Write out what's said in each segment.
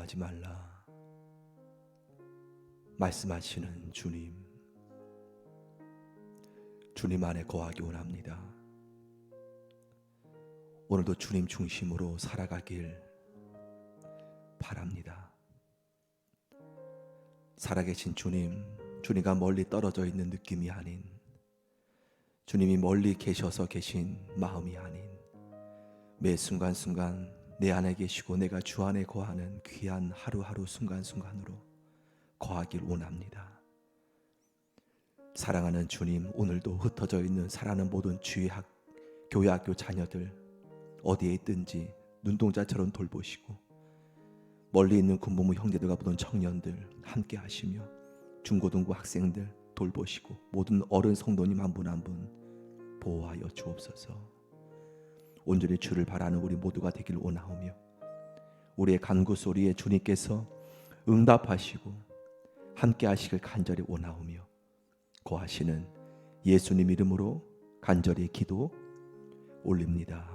두려워하지 말라 말씀하시는 주님 안에 거하기 원합니다. 오늘도 주님 중심으로 살아가길 바랍니다. 살아계신 주님과 멀리 떨어져 있는 느낌이 아닌, 주님이 멀리 계셔서 계신 마음이 아닌, 매 순간순간 내 안에 계시고 내가 주 안에 거하는 귀한 하루하루 순간순간으로 거하길 원합니다. 사랑하는 주님, 오늘도 흩어져 있는 사랑하는 모든 교회 학교 자녀들 어디에 있든지 눈동자처럼 돌보시고, 멀리 있는 군부모 형제들과 모든 청년들 함께 하시며 중고등부 학생들 돌보시고 모든 어른 성도님 한 분 한 분 보호하여 주옵소서. 온전히 주를 바라는 우리 모두가 되길 원하오며, 우리의 간구 소리에 주님께서 응답하시고 함께 하시길 간절히 원하오며, 거하시는 예수님 이름으로 간절히 기도 올립니다.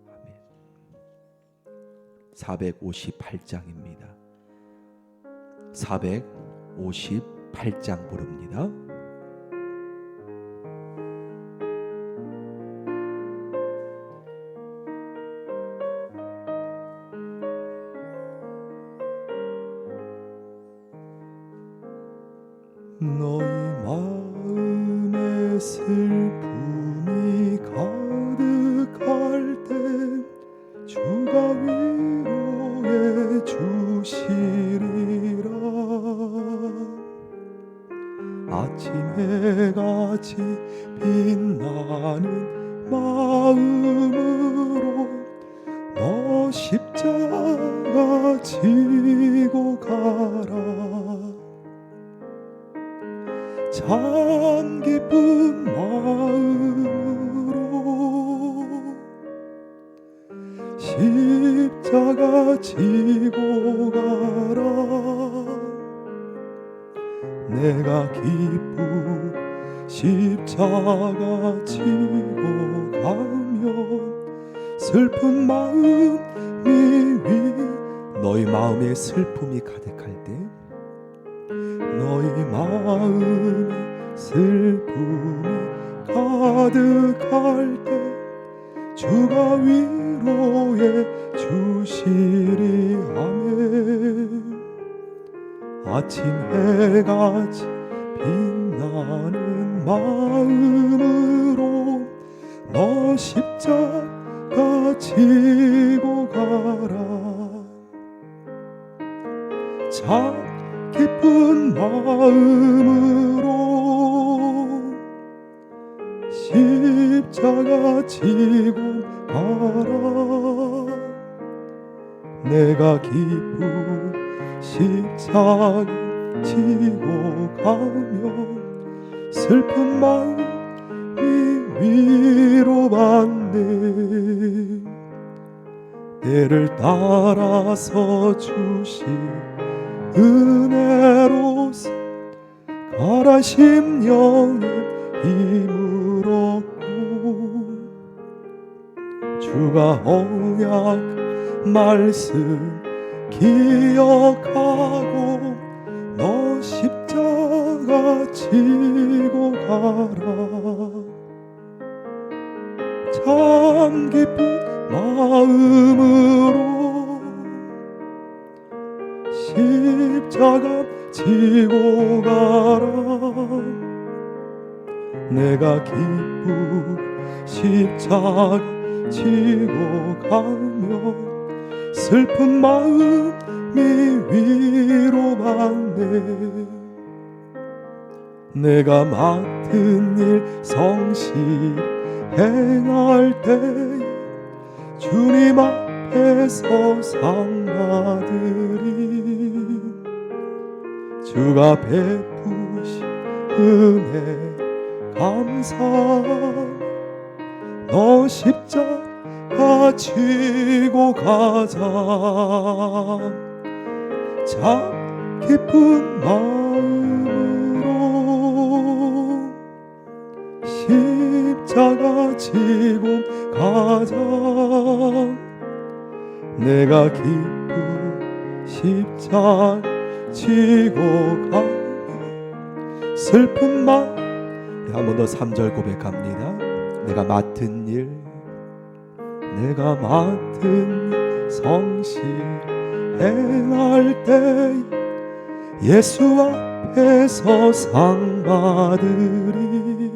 아멘. 458장입니다. 458장 부릅니다. 너희 마음에 슬픔이 가득할 때 주가 위로해 주시리라. 아침 해같이 빛나는 마음으로 너 십자가 지고 가라. 참 기쁜 마음으로 십자가 지고 가라. 내가 기쁘 십자가 지고 가면 슬픈 마음이 너희 마음에 슬픔이 가득할 때, 너희 마음에 슬픔이 가득할 때 주가 위로해 주시리. 아멘. 아침 해같이 빛나는 마음으로 너 십자가 지고 가라. 참 기쁜 마음으로 십자가 지고 가라. 내가 기쁜 십자가 지고 가면 슬픈 마음이 위로받네. 때를 따라서 주시 은혜로서 가라 심령에 힘을 얻고, 주가 언약 말씀 기억하고 너 십자가 지고 가라. 참 기쁜 마음으로 십자가 지고 가라. 내가 기쁘 십자가 지고 가면 슬픈 마음이 위로받네. 내가 맡은 일 성실히 행할 때 주님 앞에서 상 받으리. 주가 베푸신 은혜 감사하며 너 십자가 지고 가자. 참 기쁜 마음으로 십자가 지고 가자. 내가 기쁜 십자가 지고 가며 슬픈 마음. 한 번 더 3절 고백합니다. 내가 맡은 일, 내가 맡은 일 성실 행할 때 예수 앞에서 상 받으리.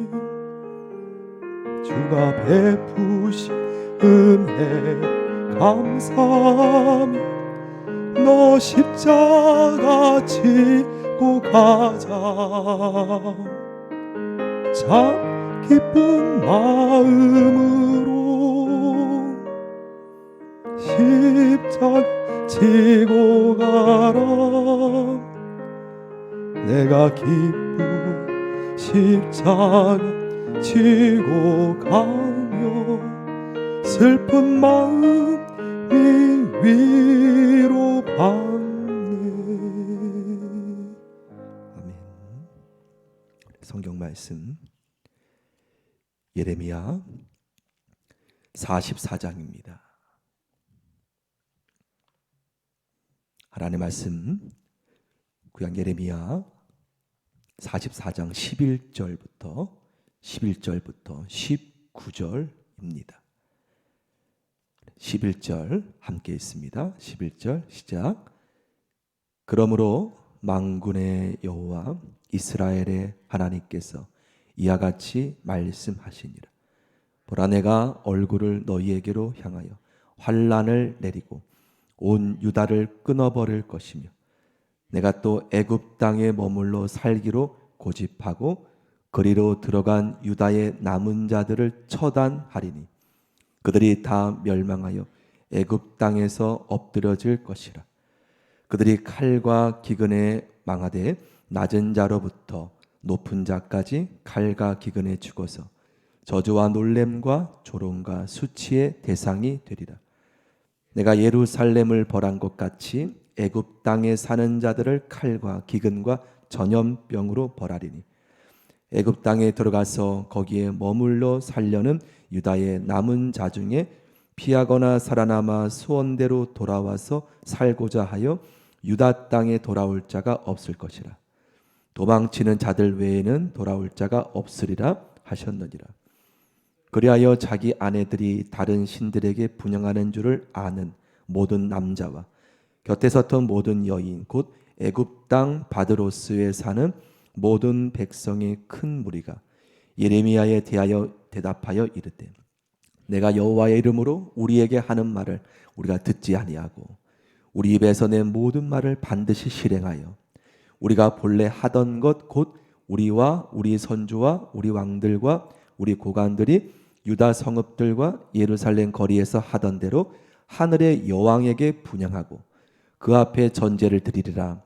주가 베푸신 은혜 감사하며 너 십자가 지고 가자. 참 기쁜 마음으로 십자가 지고 가라. 내가 기쁜 십자가 지고 가며 슬픈 마음 위로 받네. 아멘. 성경 말씀 예레미야 44장입니다. 하나님의 말씀 구약 예레미야 44장 11절부터 19절입니다. 11절 함께 있습니다. 11절 시작. 그러므로 만군의 여호와 이스라엘의 하나님께서 이와 같이 말씀하시니라. 보라, 내가 얼굴을 너희에게로 향하여 환난을 내리고 온 유다를 끊어버릴 것이며 내가 또 애굽 땅에 머물러 살기로 고집하고 그리로 들어간 유다의 남은 자들을 처단하리니 그들이 다 멸망하여 애굽 땅에서 엎드려질 것이라. 그들이 칼과 기근에 망하되 낮은 자로부터 높은 자까지 칼과 기근에 죽어서 저주와 놀램과 조롱과 수치의 대상이 되리라. 내가 예루살렘을 벌한 것 같이 애굽 땅에 사는 자들을 칼과 기근과 전염병으로 벌하리니 애굽 땅에 들어가서 거기에 머물러 살려는 유다의 남은 자 중에 피하거나 살아남아 수원대로 돌아와서 살고자 하여 유다 땅에 돌아올 자가 없을 것이라. 도망치는 자들 외에는 돌아올 자가 없으리라 하셨느니라. 그리하여 자기 아내들이 다른 신들에게 분향하는 줄을 아는 모든 남자와 곁에 섰던 모든 여인 곧 애굽 땅 바드로스에 사는 모든 백성의 큰 무리가 예레미야에 대하여 대답하여 이르되 내가 여호와의 이름으로 우리에게 하는 말을 우리가 듣지 아니하고 우리 입에서 낸 모든 말을 반드시 실행하여 우리가 본래 하던 것 곧 우리와 우리 선조와 우리 왕들과 우리 고관들이 유다 성읍들과 예루살렘 거리에서 하던 대로 하늘의 여왕에게 분향하고 그 앞에 전제를 드리리라.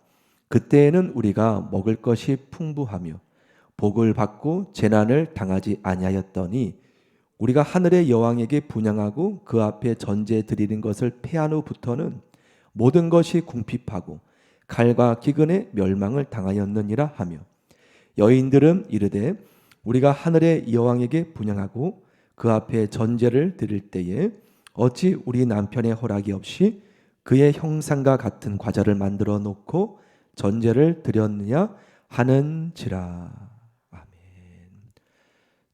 그때에는 우리가 먹을 것이 풍부하며 복을 받고 재난을 당하지 아니하였더니 우리가 하늘의 여왕에게 분향하고 그 앞에 전제 드리는 것을 패한 후부터는 모든 것이 궁핍하고 칼과 기근에 멸망을 당하였느니라 하며 여인들은 이르되 우리가 하늘의 여왕에게 분향하고 그 앞에 전제를 드릴 때에 어찌 우리 남편의 허락이 없이 그의 형상과 같은 과자를 만들어 놓고 전제를 드렸느냐 하는지라. 아멘.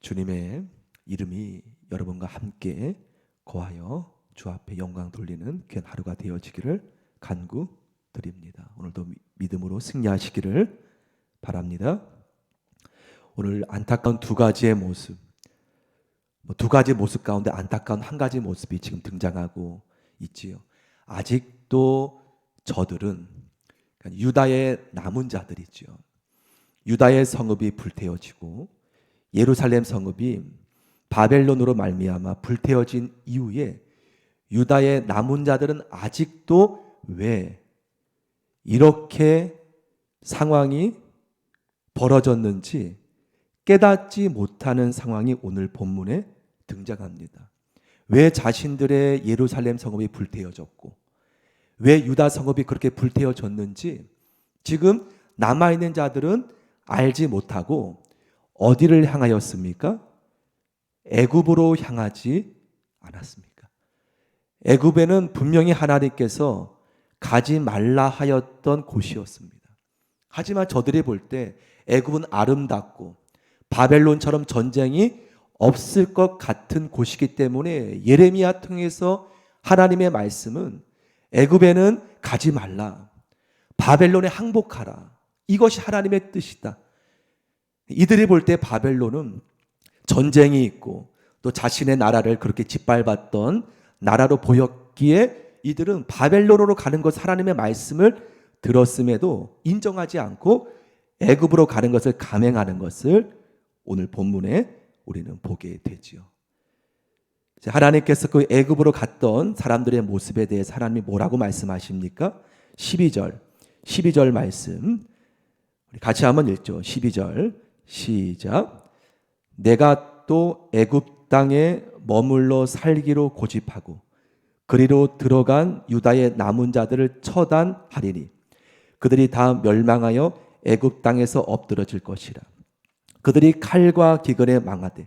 주님의 이름이 여러분과 함께 거하여 주 앞에 영광 돌리는 귀한 하루가 되어지기를 간구드립니다. 오늘도 믿음으로 승리하시기를 바랍니다. 오늘 안타까운 두 가지의 모습, 두 가지 모습 가운데 안타까운 한 가지 모습이 지금 등장하고 있지요. 아직도 저들은 유다의 남은 자들이죠. 유다의 성읍이 불태워지고 예루살렘 성읍이 바벨론으로 말미암아 불태워진 이후에 유다의 남은 자들은 아직도 왜 이렇게 상황이 벌어졌는지 깨닫지 못하는 상황이 오늘 본문에 등장합니다. 왜 자신들의 예루살렘 성읍이 불태워졌고 왜 유다 성읍이 그렇게 불태워졌는지 지금 남아있는 자들은 알지 못하고 어디를 향하였습니까? 애굽으로 향하지 않았습니까? 애굽에는 분명히 하나님께서 가지 말라 하였던 곳이었습니다. 하지만 저들이 볼 때 애굽은 아름답고 바벨론처럼 전쟁이 없을 것 같은 곳이기 때문에 예레미야 통해서 하나님의 말씀은 애굽에는 가지 말라, 바벨론에 항복하라, 이것이 하나님의 뜻이다. 이들이 볼 때 바벨론은 전쟁이 있고 또 자신의 나라를 그렇게 짓밟았던 나라로 보였기에 이들은 바벨론으로 가는 것, 하나님의 말씀을 들었음에도 인정하지 않고 애굽으로 가는 것을 감행하는 것을 오늘 본문에 우리는 보게 되지요. 하나님께서 그 애굽으로 갔던 사람들의 모습에 대해서 하나님이 뭐라고 말씀하십니까? 12절 말씀 우리 같이 한번 읽죠. 12절 시작. 내가 또 애굽 땅에 머물러 살기로 고집하고 그리로 들어간 유다의 남은 자들을 처단하리니 그들이 다 멸망하여 애굽 땅에서 엎드러질 것이라. 그들이 칼과 기근에 망하되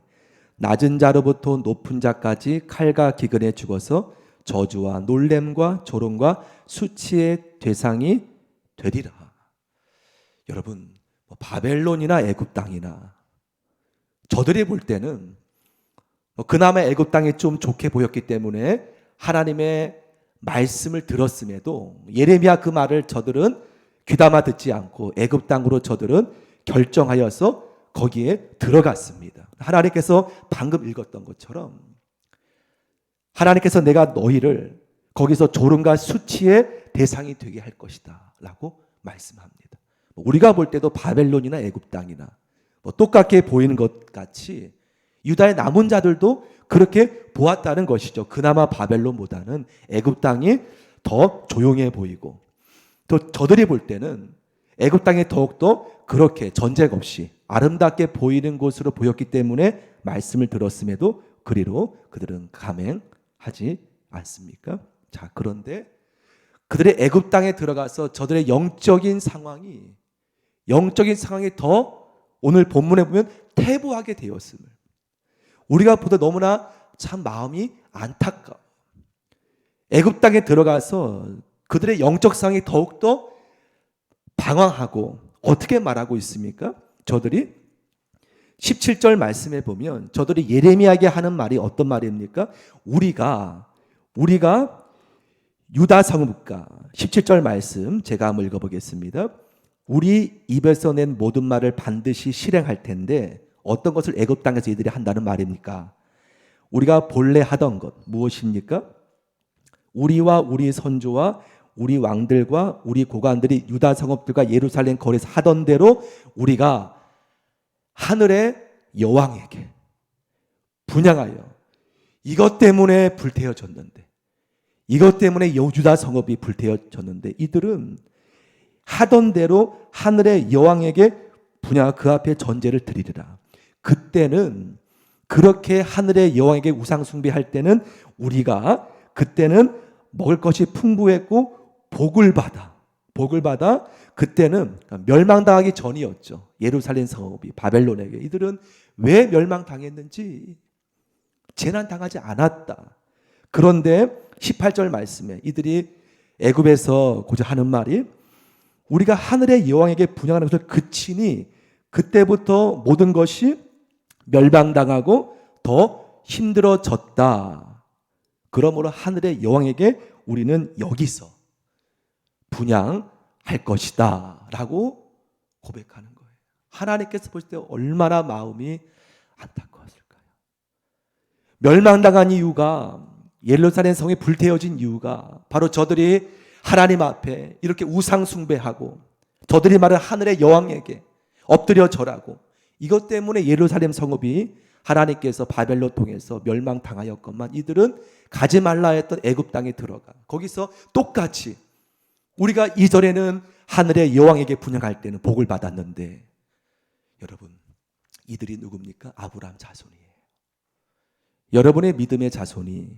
낮은 자로부터 높은 자까지 칼과 기근에 죽어서 저주와 놀램과 조롱과 수치의 대상이 되리라. 여러분, 바벨론이나 애굽 땅이나 저들이 볼 때는 그나마 애굽 땅이 좀 좋게 보였기 때문에 하나님의 말씀을 들었음에도 예레미야 그 말을 저들은 귀담아 듣지 않고 애굽 땅으로 저들은 결정하여서 거기에 들어갔습니다. 하나님께서 방금 읽었던 것처럼 하나님께서 내가 너희를 거기서 조롱과 수치의 대상이 되게 할 것이다 라고 말씀합니다. 우리가 볼 때도 바벨론이나 애굽 땅이나 똑같게 보이는 것 같이 유다의 남은 자들도 그렇게 보았다는 것이죠. 그나마 바벨론보다는 애굽 땅이 더 조용해 보이고 또 저들이 볼 때는 애굽 땅이 더욱더 그렇게 전쟁 없이 아름답게 보이는 곳으로 보였기 때문에 말씀을 들었음에도 그리로 그들은 감행하지 않습니까? 자, 그런데 그들의 애굽 땅에 들어가서 저들의 영적인 상황이 더 오늘 본문에 보면 퇴보하게 되었음을 우리가 보다 너무나 참 마음이 안타까워. 애굽 땅에 들어가서 그들의 영적 상황이 더욱더 방황하고 어떻게 말하고 있습니까? 저들이 17절 말씀에 보면 저들이 예레미야에게 하는 말이 어떤 말입니까? 우리가 유다 성읍과 17절 말씀 제가 한번 읽어보겠습니다. 우리 입에서 낸 모든 말을 반드시 실행할 텐데 어떤 것을 애굽 땅에서 이들이 한다는 말입니까? 우리가 본래 하던 것 무엇입니까? 우리와 우리 선조와 우리 왕들과 우리 고관들이 유다 성읍들과 예루살렘 거리에서 하던 대로 우리가 하늘의 여왕에게 분향하여 이것 때문에 불태워졌는데 이것 때문에 유다 성읍이 불태워졌는데 이들은 하던 대로 하늘의 여왕에게 분향하여 그 앞에 전제를 드리리라. 그때는 그렇게 하늘의 여왕에게 우상 숭배할 때는 우리가 그때는 먹을 것이 풍부했고 복을 받아 그때는 멸망당하기 전이었죠. 예루살렘 성읍이 바벨론에게 이들은 왜 멸망당했는지 재난당하지 않았다. 그런데 18절 말씀에 이들이 애굽에서 고작 하는 말이 우리가 하늘의 여왕에게 분향하는 것을 그치니 그때부터 모든 것이 멸망당하고 더 힘들어졌다. 그러므로 하늘의 여왕에게 우리는 여기서 분향할 것이다 라고 고백하는 거예요. 하나님께서 보실 때 얼마나 마음이 안타까웠을까요? 멸망당한 이유가 예루살렘 성이 불태워진 이유가 바로 저들이 하나님 앞에 이렇게 우상 숭배하고 저들이 말하는 하늘의 여왕에게 엎드려 절하고 이것 때문에 예루살렘 성읍이 하나님께서 바벨론 통해서 멸망당하였건만 이들은 가지 말라 했던 애굽 땅에 들어가 거기서 똑같이 우리가 이전에는 하늘의 여왕에게 분향할 때는 복을 받았는데 여러분 이들이 누굽니까? 아브라함 자손이에요. 여러분의 믿음의 자손이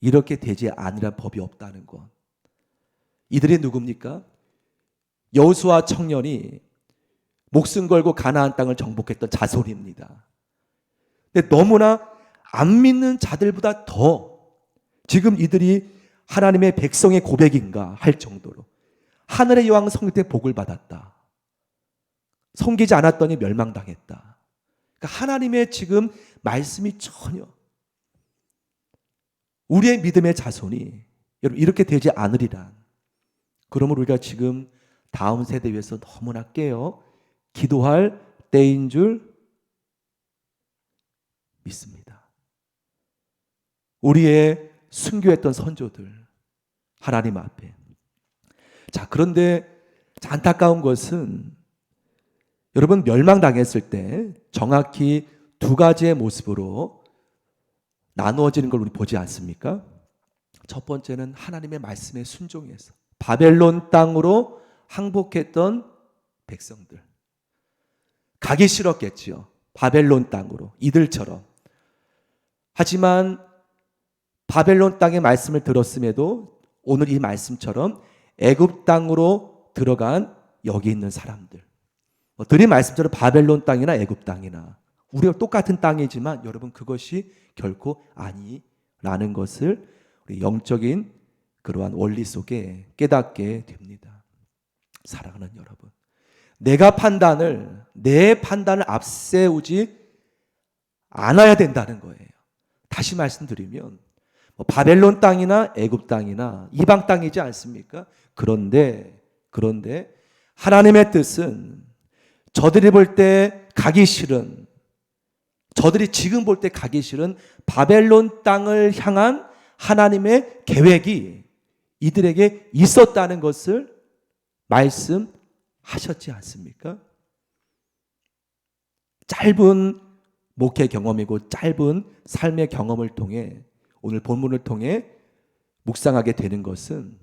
이렇게 되지 않으란 법이 없다는 것. 이들이 누굽니까? 여호수아 청년이 목숨 걸고 가나안 땅을 정복했던 자손입니다. 근데 너무나 안 믿는 자들보다 더 지금 이들이 하나님의 백성의 고백인가 할 정도로 하늘의 여왕 섬길 때 복을 받았다. 섬기지 않았더니 멸망당했다. 그러니까 하나님의 지금 말씀이 전혀 우리의 믿음의 자손이 여러분 이렇게 되지 않으리라. 그러므로 우리가 지금 다음 세대 위해서 너무나 깨어 기도할 때인 줄 믿습니다. 우리의 순교했던 선조들 하나님 앞에. 자, 그런데 안타까운 것은 여러분 멸망당했을 때 정확히 두 가지의 모습으로 나누어지는 걸 우리 보지 않습니까? 첫 번째는 하나님의 말씀에 순종해서 바벨론 땅으로 항복했던 백성들. 가기 싫었겠지요. 바벨론 땅으로 이들처럼. 하지만 바벨론 땅의 말씀을 들었음에도 오늘 이 말씀처럼 애굽 땅으로 들어간 여기 있는 사람들. 드린 말씀처럼 바벨론 땅이나 애굽 땅이나 우리가 똑같은 땅이지만 여러분 그것이 결코 아니라는 것을 우리 영적인 그러한 원리 속에 깨닫게 됩니다. 사랑하는 여러분, 내 판단을 앞세우지 않아야 된다는 거예요. 다시 말씀드리면 바벨론 땅이나 애굽 땅이나 이방 땅이지 않습니까? 그런데 하나님의 뜻은 저들이 볼 때 가기 싫은, 저들이 지금 볼 때 가기 싫은 바벨론 땅을 향한 하나님의 계획이 이들에게 있었다는 것을 말씀하셨지 않습니까? 짧은 목회 경험이고 짧은 삶의 경험을 통해 오늘 본문을 통해 묵상하게 되는 것은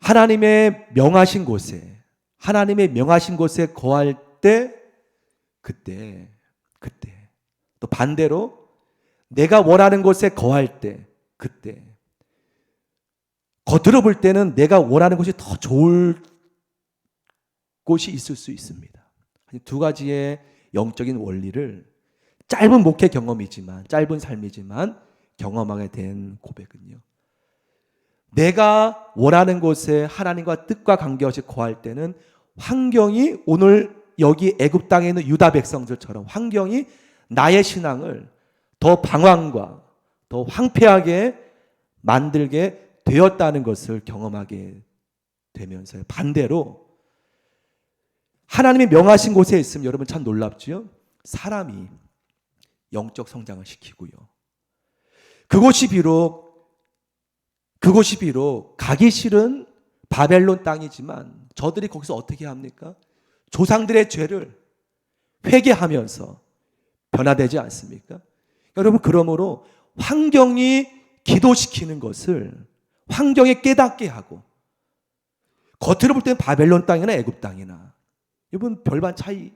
하나님의 명하신 곳에 거할 때 그때 또 반대로 내가 원하는 곳에 거할 때 그때 겉으로 볼 때는 내가 원하는 곳이 더 좋을 곳이 있을 수 있습니다. 두 가지의 영적인 원리를 짧은 목회 경험이지만 짧은 삶이지만 경험하게 된 고백은요. 내가 원하는 곳에 하나님과 뜻과 관계없이 거할 때는 환경이 오늘 여기 애굽 땅에 있는 유다 백성들처럼 환경이 나의 신앙을 더 방황과 더 황폐하게 만들게 되었다는 것을 경험하게 되면서요. 반대로 하나님이 명하신 곳에 있으면 여러분 참 놀랍지요. 사람이 영적 성장을 시키고요. 그곳이 비록 가기 싫은 바벨론 땅이지만 저들이 거기서 어떻게 합니까? 조상들의 죄를 회개하면서 변화되지 않습니까? 여러분 그러므로 환경이 기도시키는 것을 환경에 깨닫게 하고 겉으로 볼 때는 바벨론 땅이나 애굽 땅이나 여러분 별반 차이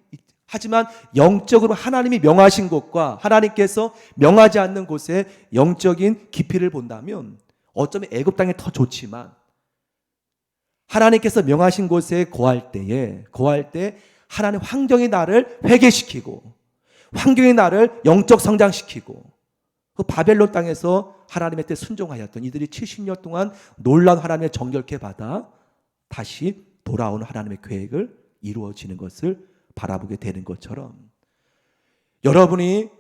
하지만 영적으로 하나님이 명하신 곳과 하나님께서 명하지 않는 곳의 영적인 깊이를 본다면 어쩌면 애굽 땅이 더 좋지만 하나님께서 명하신 곳에 거할 때 하나님 환경이 나를 회개시키고 환경이 나를 영적 성장시키고 그 바벨론 땅에서 하나님의 뜻 순종하였던 이들이 70년 동안 놀라운 하나님의 정결케 받아 다시 돌아오는 하나님의 계획을 이루어지는 것을 바라보게 되는 것처럼 여러분이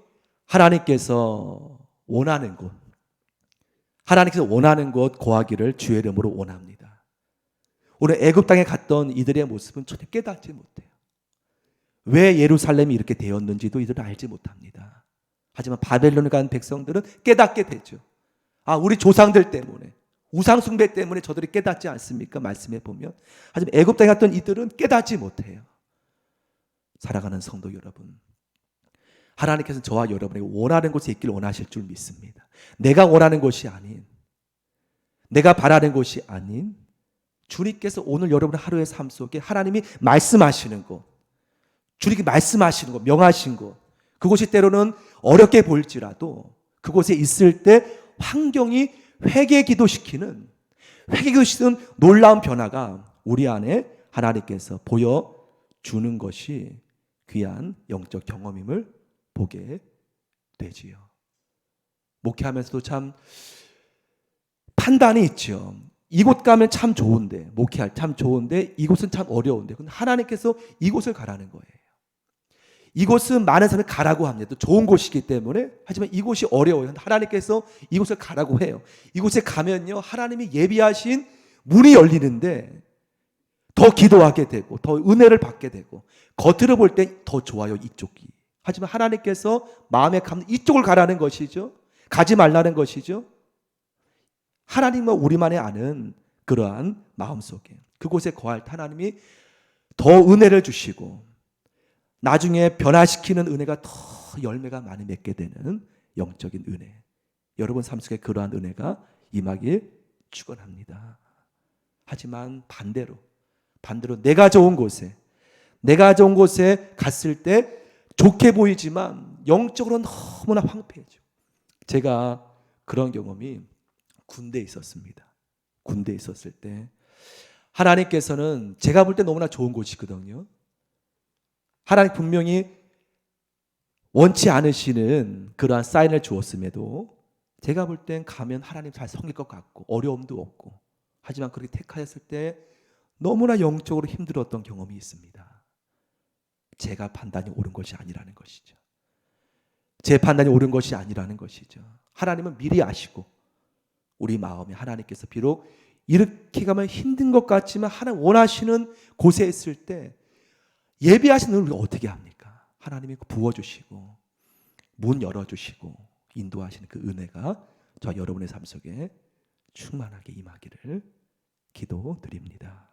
하나님께서 원하는 곳 거하기를 주의 이름으로 원합니다. 오늘 애굽 땅에 갔던 이들의 모습은 전혀 깨닫지 못해요. 왜 예루살렘이 이렇게 되었는지도 이들은 알지 못합니다. 하지만 바벨론에 간 백성들은 깨닫게 되죠. 우리 조상들 때문에 우상 숭배 때문에 저들이 깨닫지 않습니까? 말씀해 보면. 하지만 애굽 땅에 갔던 이들은 깨닫지 못해요. 사랑하는 성도 여러분, 하나님께서는 저와 여러분에게 원하는 곳에 있기를 원하실 줄 믿습니다. 내가 원하는 곳이 아닌, 내가 바라는 곳이 아닌 주님께서 오늘 여러분의 하루의 삶 속에 하나님이 말씀하시는 곳, 주님이 말씀하시는 곳, 명하신 곳, 그곳이 때로는 어렵게 보일지라도 그곳에 있을 때 환경이 회개기도시키는 놀라운 변화가 우리 안에 하나님께서 보여주는 것이 귀한 영적 경험임을 보게 되지요. 목회하면서도 참 판단이 있죠. 이곳 가면 참 좋은데, 목회할 참 좋은데 이곳은 참 어려운데, 근데 하나님께서 이곳을 가라는 거예요. 이곳은 많은 사람이 가라고 합니다. 좋은 곳이기 때문에. 하지만 이곳이 어려워요. 하나님께서 이곳을 가라고 해요. 이곳에 가면요, 하나님이 예비하신 문이 열리는데 더 기도하게 되고 더 은혜를 받게 되고, 겉으로 볼 때 더 좋아요, 이쪽이. 하지만 하나님께서 마음에 감는 이쪽을 가라는 것이죠. 가지 말라는 것이죠. 하나님과 우리만이 아는 그러한 마음속에 그곳에 거할 때 하나님이 더 은혜를 주시고 나중에 변화시키는 은혜가 더 열매가 많이 맺게 되는 영적인 은혜, 여러분 삶 속에 그러한 은혜가 임하길 축원합니다. 하지만 반대로 내가 좋은 곳에 갔을 때 좋게 보이지만 영적으로 너무나 황폐해져. 제가 그런 경험이 군대에 있었습니다. 군대에 있었을 때 하나님께서는 제가 볼 때 너무나 좋은 곳이거든요. 하나님 분명히 원치 않으시는 그러한 사인을 주었음에도 제가 볼 땐 가면 하나님 잘 섬길 것 같고 어려움도 없고, 하지만 그렇게 택하였을 때 너무나 영적으로 힘들었던 경험이 있습니다. 제가 판단이 옳은 것이 아니라는 것이죠. 제 판단이 옳은 것이 아니라는 것이죠. 하나님은 미리 아시고 우리 마음에 하나님께서 비록 이렇게 가면 힘든 것 같지만 하나님 원하시는 곳에 있을 때 예비하신 은혜를 우리가 어떻게 합니까? 하나님이 부어주시고 문 열어주시고 인도하시는 그 은혜가 저 여러분의 삶 속에 충만하게 임하기를 기도드립니다.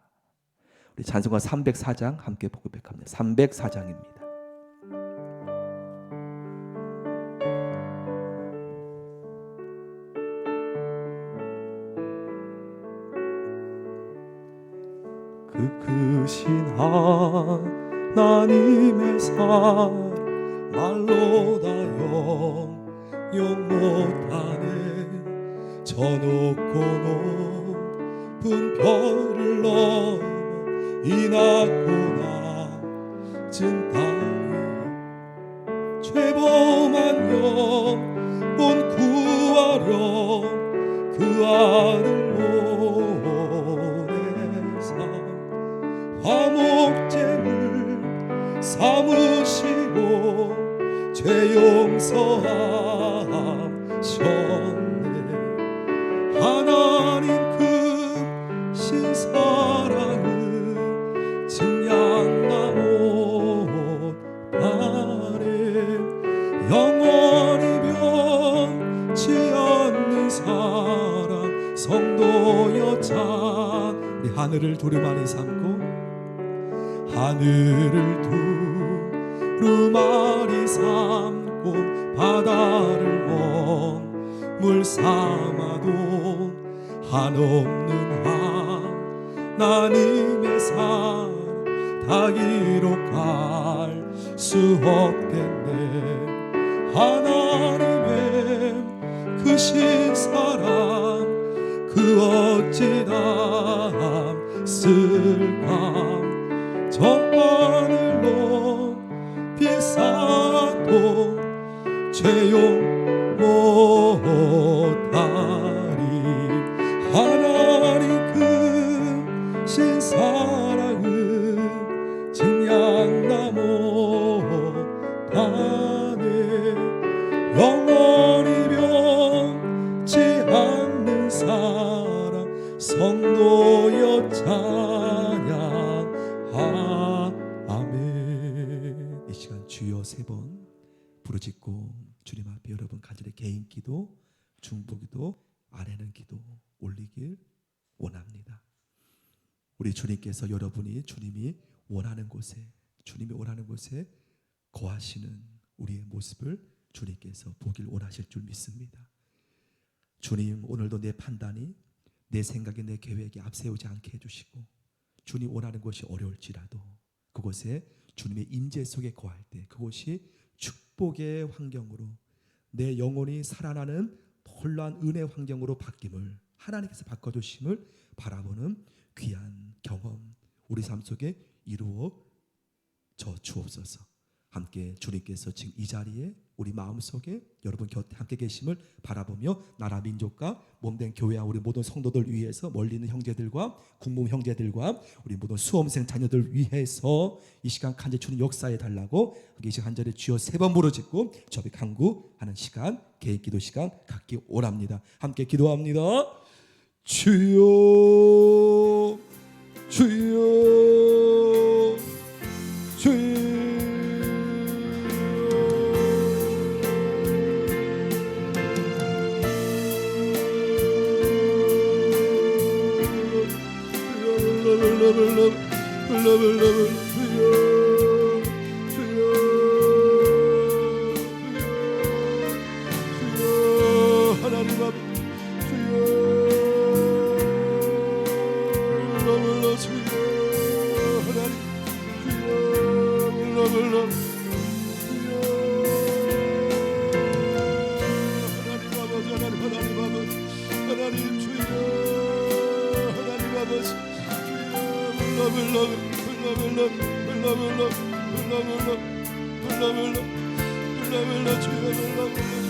우리 찬송가 304장 함께 보급합니다. 304장입니다. 그 크신 하나님의 사랑 말로 다 영영 못하네. 저 높고 높은 별을 넘어 이 낮고 낮은 땅에 죄범한 영혼 구하려 그 아들 화목제를 삼으시고 죄 용서하셨네. 하나님 크신 사랑을 증량나 못하네. 영원히 변치 않는 사랑 성도여 찬. 우리 하늘을 두루마리 삼고 하늘을 두루마리 삼고 바다를 먹물 삼아도 한없는 하나님의 사랑 다 기록할 수 없겠네. 하나님의 크신 사랑 그 어찌 담쓸까. 저 하늘 높이 쌓아도 죄용 못하리. 하나님 크신 사랑은 증량나 못하네. 영원히 변치 않는 사랑 성도여 찬양. 아멘. 이 시간 주여 3번 부르짖고 주님 앞에 여러분 간절히 개인 기도, 중보기도, 아뢰는 기도 올리길 원합니다. 우리 주님께서 여러분이 주님이 원하는 곳에 거하시는 우리의 모습을 주님께서 보길 원하실 줄 믿습니다. 주님, 오늘도 내 판단이 내 생각이 내 계획이 앞세우지 않게 해주시고, 주님 원하는 것이 어려울지라도 그곳에 주님의 임재 속에 거할 때 그곳이 축복의 환경으로 내 영혼이 살아나는 놀라운 은혜 환경으로 바뀜을 하나님께서 바꿔주심을 바라보는 귀한 경험 우리 삶 속에 이루어져 주옵소서. 함께 주님께서 지금 이 자리에 우리 마음속에 여러분 곁에 함께 계심을 바라보며 나라 민족과 몸된 교회와 우리 모든 성도들 위해서 멀리 있는 형제들과 국문 형제들과 우리 모든 수험생 자녀들 위해서 이 시간 간절히 주님 역사해 달라고 이 시간 간절히 주여 3번 부르짖고 저비 간구하는 시간, 개인 기도 시간 갖기 원합니다. 함께 기도합니다. 주여 주여 주여 하나님 앞 하나님 주여 하나님 아버지 주여